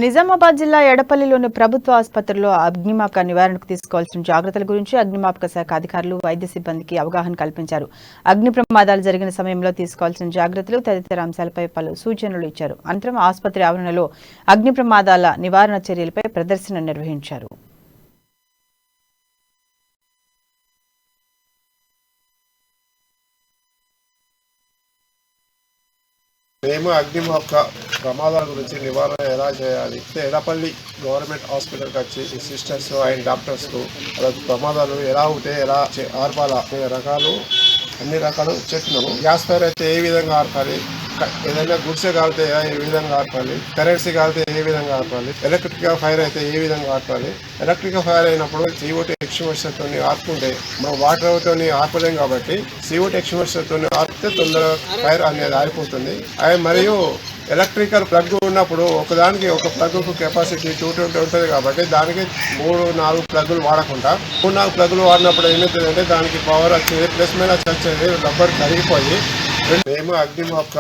నిజామాబాద్ జిల్లా ఎడపల్లిలోని ప్రభుత్వ ఆసుపత్రిలో అగ్నిమాపక నివారణకు తీసుకోవాల్సిన జాగ్రత్తల గురించి అగ్నిమాపక శాఖ అధికారులు వైద్య సిబ్బందికి అవగాహన కల్పించారు. అగ్ని ప్రమాదాలు జరిగిన సమయంలో తీసుకోవాల్సిన జాగ్రత్తలు తదితర అంశాలపై పలు సూచనలు ఇచ్చారు. అనంతరం ఆసుపత్రి ఆవరణలో అగ్ని ప్రమాదాల నివారణ చర్యలపై ప్రదర్శన నిర్వహించారు. మేము అగ్నిమాపక ప్రమాదాల గురించి నివారణ ఎలా చేయాలి, ఎడపల్లి గవర్నమెంట్ హాస్పిటల్కి వచ్చి సిస్టర్స్ అండ్ డాక్టర్స్కు ప్రమాదాలు ఎలా ఉంటే ఎలా ఆర్పాలా అన్ని రకాలు చెప్తున్నాము. గ్యాస్ ఫైర్ అయితే ఏ విధంగా ఆర్పాలి, ఏదైనా గుడిసె కాలితే ఏ విధంగా ఆర్పాలి, కరెన్సీ కాలితే ఏ విధంగా ఆర్పాలి, ఎలక్ట్రికల్ ఫైర్ అయితే ఏ విధంగా ఆర్పాలి. ఎలక్ట్రికల్ ఫైర్ అయినప్పుడు CO2 ఎక్స్టింగ్విషర్తో ఆర్పుంటే మనం వాటర్తో ఆర్పలేం కాబట్టి CO2 ఎక్స్టింగ్విషర్తో ఆర్పితే తొందరగా ఫైర్ అనేది ఆరిపోతుంది. మరియు ఎలక్ట్రికల్ ప్లగ్ ఉన్నప్పుడు ఒకదానికి ఒక ప్లగ్కు కెపాసిటీ 220 ఉంటుంది కాబట్టి దానికి 3-4 ప్లగ్లు వాడకుండా 3-4 ప్లగ్లు వాడినప్పుడు ఏమవుతుందంటే దానికి పవర్ వచ్చేది ప్లస్ మైనస్ వచ్చేది రబ్బర్ కరిగిపోయి మేము అగ్నిమాపక